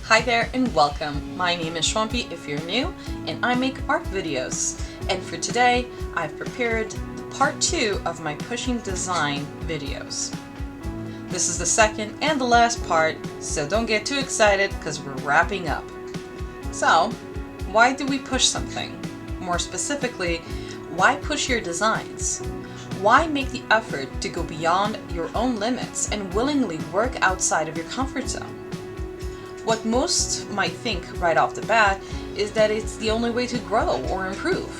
Hi there and welcome. My name is Shwampy if you're new, and I make art videos. And for today, I've prepared part 2 of my pushing design videos. This is the second and the last part, so don't get too excited because we're wrapping up. So, why do we push something? More specifically, why push your designs? Why make the effort to go beyond your own limits and willingly work outside of your comfort zone? What most might think right off the bat is that it's the only way to grow or improve.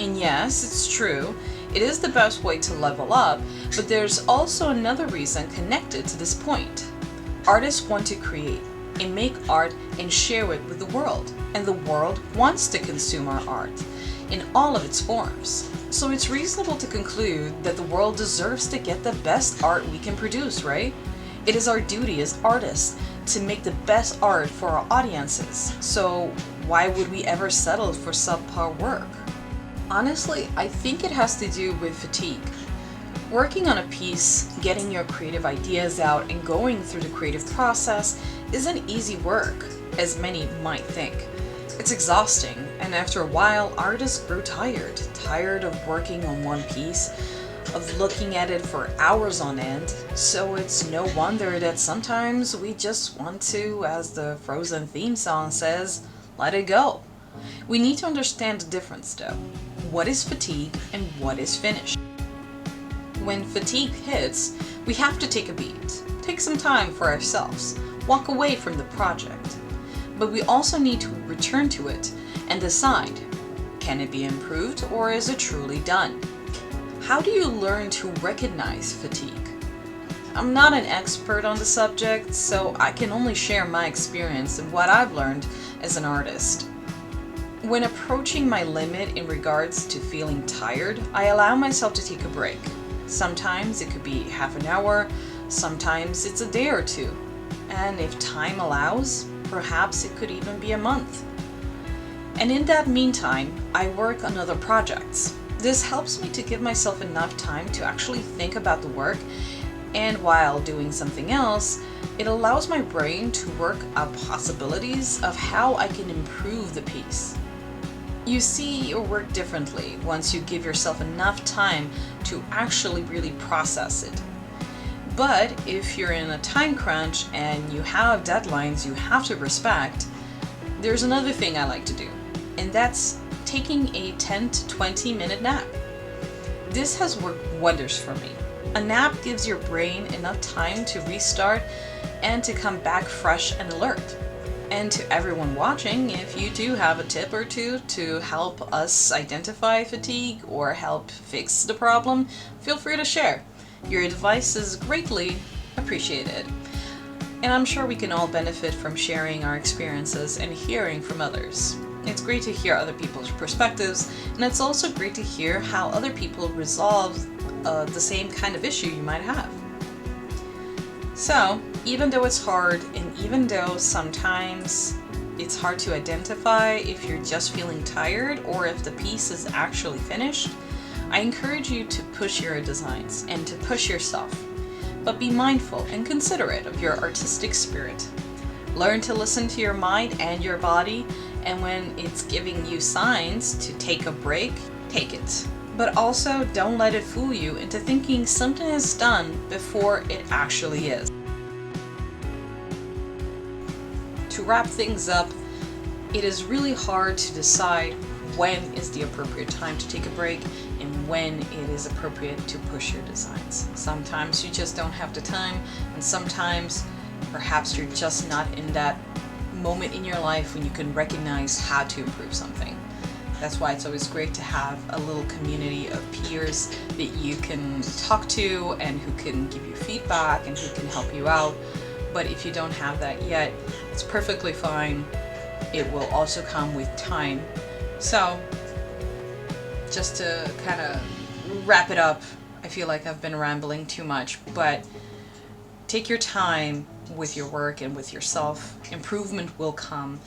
And yes, it's true, it is the best way to level up, but there's also another reason connected to this point. Artists want to create and make art and share it with the world, and the world wants to consume our art in all of its forms. So it's reasonable to conclude that the world deserves to get the best art we can produce, right? It is our duty as artists to make the best art for our audiences, so why would we ever settle for subpar work? Honestly, I think it has to do with fatigue. Working on a piece, getting your creative ideas out, and going through the creative process isn't easy work, as many might think. It's exhausting, and after a while, artists grow tired of working on one piece, of looking at it for hours on end, so it's no wonder that sometimes we just want to, as the Frozen theme song says, let it go. We need to understand the difference though. What is fatigue and what is finished? When fatigue hits, we have to take a beat, take some time for ourselves, walk away from the project. But we also need to return to it and decide, can it be improved or is it truly done? How do you learn to recognize fatigue? I'm not an expert on the subject, so I can only share my experience and what I've learned as an artist. When approaching my limit in regards to feeling tired, I allow myself to take a break. Sometimes it could be half an hour, sometimes it's a day or two, and if time allows, perhaps it could even be a month. And in that meantime, I work on other projects. This helps me to give myself enough time to actually think about the work, and while doing something else, it allows my brain to work out possibilities of how I can improve the piece. You see your work differently once you give yourself enough time to actually really process it. But if you're in a time crunch and you have deadlines you have to respect, there's another thing I like to do, and that's taking a 10 to 20 minute nap. This has worked wonders for me. A nap gives your brain enough time to restart and to come back fresh and alert. And to everyone watching, if you do have a tip or two to help us identify fatigue or help fix the problem, feel free to share. Your advice is greatly appreciated. And I'm sure we can all benefit from sharing our experiences and hearing from others. It's great to hear other people's perspectives, and it's also great to hear how other people resolve the same kind of issue you might have. So, even though it's hard, and even though sometimes it's hard to identify if you're just feeling tired or if the piece is actually finished, I encourage you to push your designs and to push yourself. But be mindful and considerate of your artistic spirit. Learn to listen to your mind and your body, and when it's giving you signs to take a break, take it. But also don't let it fool you into thinking something is done before it actually is. To wrap things up, it is really hard to decide when is the appropriate time to take a break and when it is appropriate to push your designs. Sometimes you just don't have the time, and sometimes perhaps you're just not in that moment in your life when you can recognize how to improve something. That's why it's always great to have a little community of peers that you can talk to and who can give you feedback and who can help you out. But if you don't have that yet, it's perfectly fine. It will also come with time. So, just to kind of wrap it up, I feel like I've been rambling too much, but take your time with your work and with yourself. Improvement will come,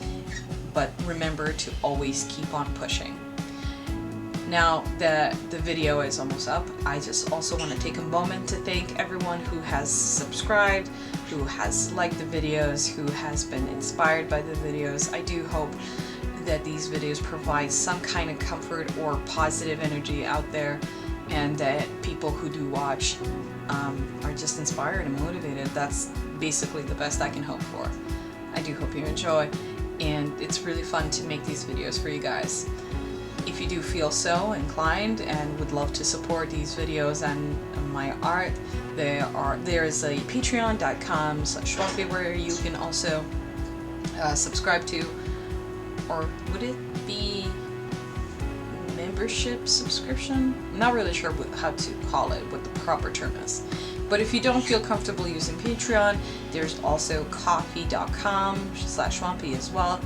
but remember to always keep on pushing. Now that the video is almost up, I just also want to take a moment to thank everyone who has subscribed, who has liked the videos, who has been inspired by the videos. I do hope that these videos provide some kind of comfort or positive energy out there, and that people who do watch are just inspired and motivated. That's basically the best I can hope for. I do hope you enjoy, and it's really fun to make these videos for you guys. If you do feel so inclined and would love to support these videos and my art, there is a patreon.com/Swampy where you can also subscribe to, or would it be membership subscription? I'm not really sure how to call it, what the proper term is. But if you don't feel comfortable using Patreon, there's also ko-fi.com/Swampy as well.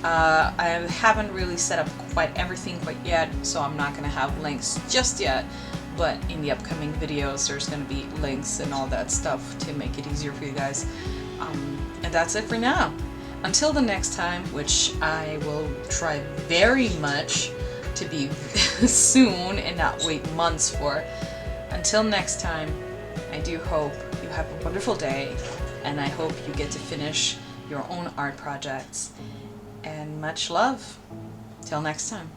I haven't really set up quite everything quite yet, so I'm not going to have links just yet, but in the upcoming videos there's going to be links and all that stuff to make it easier for you guys. And that's it for now. Until the next time, which I will try very much to be soon and not wait months for. Until next time, I do hope you have a wonderful day, and I hope you get to finish your own art projects. And much love. Till next time.